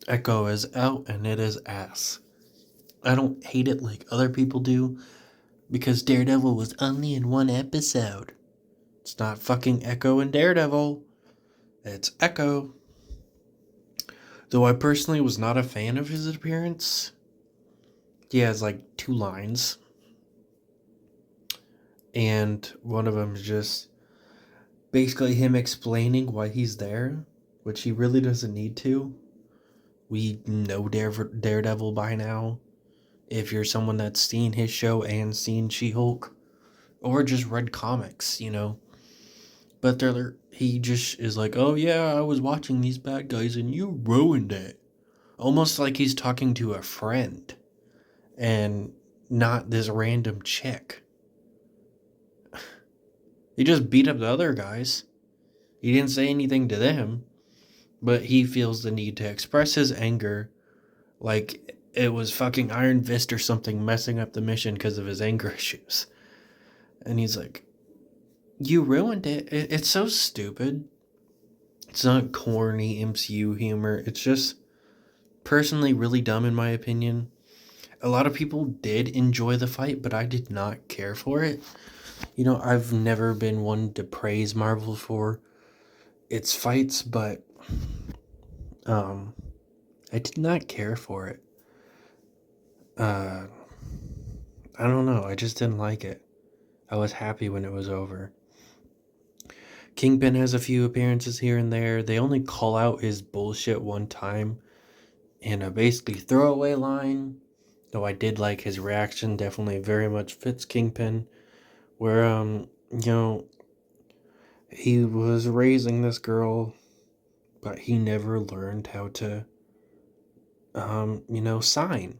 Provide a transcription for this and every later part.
Echo is out and it is ass. I don't hate it like other people do because Daredevil was only in one episode. It's not fucking Echo and Daredevil. It's Echo. Though I personally was not a fan of his appearance. He has like two lines. And one of them is just basically him explaining why he's there, which he really doesn't need to. We know Daredevil by now. If you're someone that's seen his show and seen She-Hulk, or just read comics, But he just is like, oh yeah, I was watching these bad guys and you ruined it. Almost like he's talking to a friend and not this random chick. He just beat up the other guys. He didn't say anything to them, but he feels the need to express his anger like it was fucking Iron Fist or something messing up the mission because of his anger issues. And he's like, you ruined it. It's so stupid. It's not corny MCU humor. It's just personally really dumb in my opinion. A lot of people did enjoy the fight, but I did not care for it. I've never been one to praise Marvel for its fights, but um I did not care for it. Uh I don't know, I just didn't like it. I was happy when it was over. Kingpin has a few appearances here and there. They only call out his bullshit one time in a basically throwaway line. Though I did like his reaction, definitely very much fits Kingpin. Where he was raising this girl, but he never learned how to sign.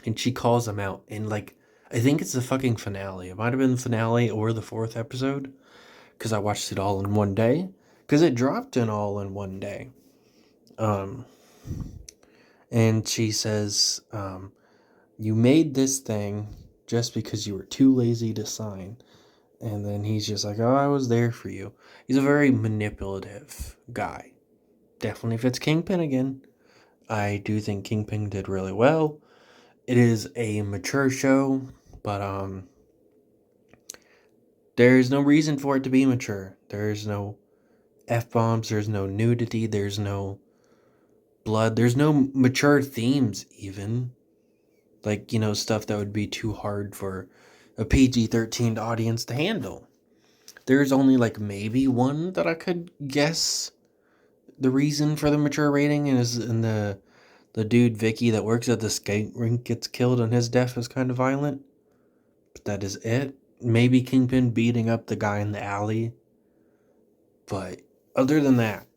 And she calls him out and like I think it's the fucking finale. It might have been the finale or the fourth episode. Because I watched it all in one day. Because it dropped in all in one day. Um and she says, you made this thing just because you were too lazy to sign. And then he's just like, oh, I was there for you. He's a very manipulative guy. Definitely fits Kingpin again. I do think Kingpin did really well. It is a mature show, but there's no reason for it to be mature. There's no F-bombs, there's no nudity, there's no blood, there's no mature themes even. Like, stuff that would be too hard for a PG-13 audience to handle. There's only like maybe one that I could guess the reason for the mature rating is in the dude Vicky that works at the skate rink gets killed and his death is kind of violent. But that is it. Maybe Kingpin beating up the guy in the alley. But other than that,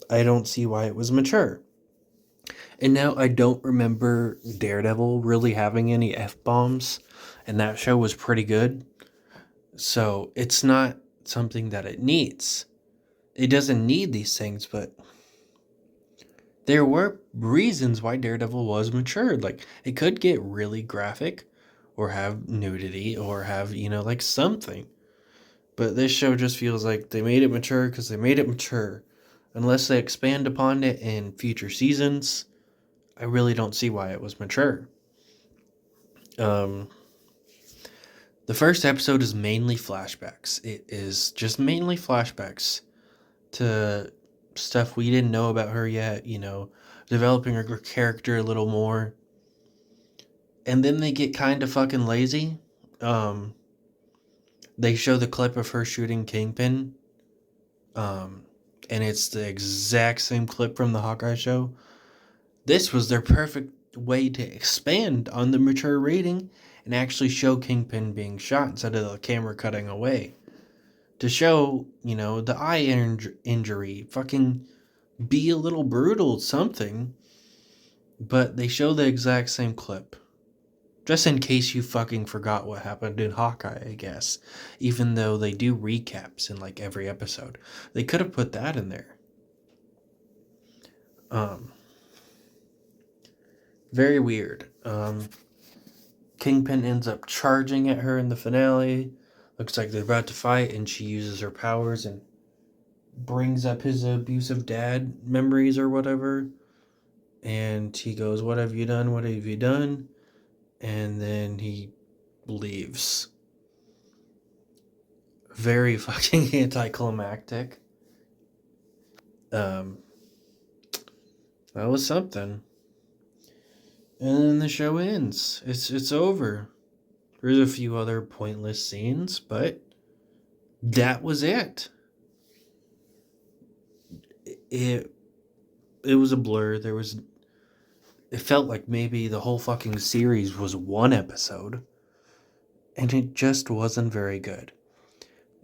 I don't see why it was mature. And now I don't remember Daredevil really having any F bombs, and that show was pretty good. So it's not something that it needs. It doesn't need these things, but there were reasons why Daredevil was matured. Like, it could get really graphic, or have nudity, or have, like something. But this show just feels like they made it mature because they made it mature. Unless they expand upon it in future seasons, I really don't see why it was mature. Um, the first episode is mainly flashbacks. It is just mainly flashbacks to stuff we didn't know about her yet, developing her character a little more. And then they get kind of fucking lazy. Um, they show the clip of her shooting Kingpin. Um, and it's the exact same clip from the Hawkeye show. This was their perfect way to expand on the mature rating and actually show Kingpin being shot instead of the camera cutting away. To show, the eye injury, fucking be a little brutal, something. But they show the exact same clip. Just in case you fucking forgot what happened in Hawkeye, I guess. Even though they do recaps in like every episode. They could have put that in there. Um, Very weird. Kingpin ends up charging at her in the finale. Looks like they're about to fight, and she uses her powers and brings up his abusive dad memories or whatever. And he goes, "What have you done? What have you done?" And then he leaves. Very fucking anticlimactic. Um, that was something. And then the show ends. It's over. There's a few other pointless scenes, but that was it. It it was a blur. It felt like maybe the whole fucking series was one episode, and it just wasn't very good.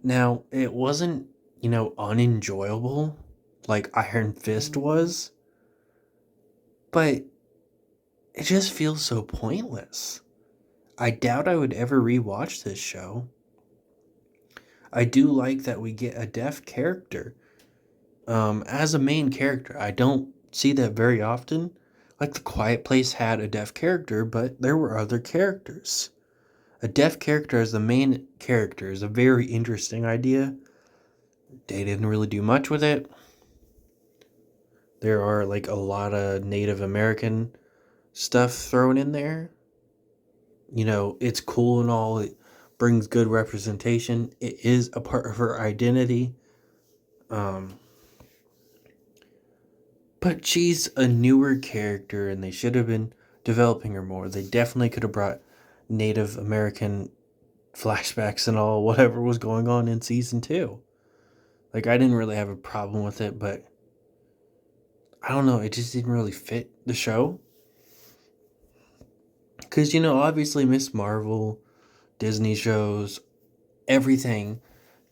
Now, it wasn't, unenjoyable like Iron Fist was, but it just feels so pointless. I doubt I would ever rewatch this show. I do like that we get a deaf character as a main character. I don't see that very often. Like The Quiet Place had a deaf character, but there were other characters. A deaf character as the main character is a very interesting idea. They didn't really do much with it. There are like a lot of Native American stuff thrown in there. It's cool and all. It brings good representation. It is a part of her identity. Um, but she's a newer character and they should have been developing her more. They definitely could have brought Native American flashbacks and all, whatever was going on in season 2. Like, I didn't really have a problem with it, but I don't know, it just didn't really fit the show. Because, obviously, Miss Marvel, Disney shows, everything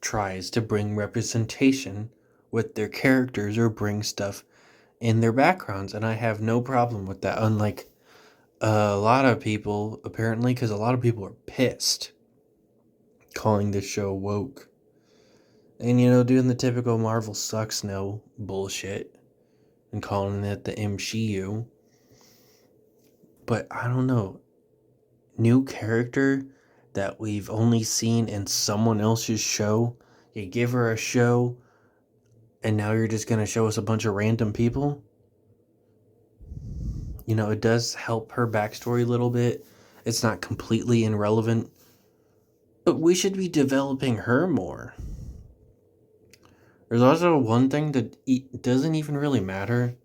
tries to bring representation with their characters or bring stuff in their backgrounds, and I have no problem with that. Unlike a lot of people, apparently, because a lot of people are pissed calling this show woke. And, doing the typical Marvel sucks no bullshit and calling it the MCU. But I don't know. New character that we've only seen in someone else's show. You give her a show, and now you're just going to show us a bunch of random people. It does help her backstory a little bit. It's not completely irrelevant. But we should be developing her more. There's also one thing that doesn't even really matter.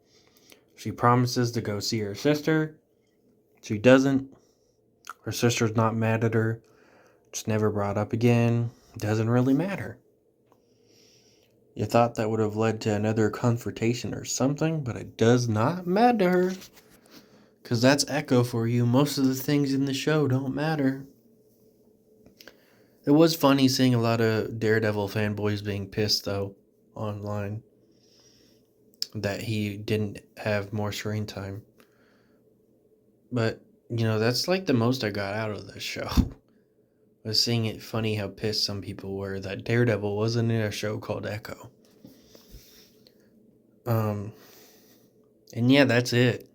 She promises to go see her sister. She doesn't. Her sister's not mad at her. It's never brought up again. Doesn't really matter. You thought that would have led to another confrontation or something, but it does not matter. Because that's Echo for you. Most of the things in the show don't matter. It was funny seeing a lot of Daredevil fanboys being pissed, though, online. That he didn't have more screen time. But, that's like the most I got out of this show. I was seeing it funny how pissed some people were that Daredevil wasn't in a show called Echo. And yeah, that's it.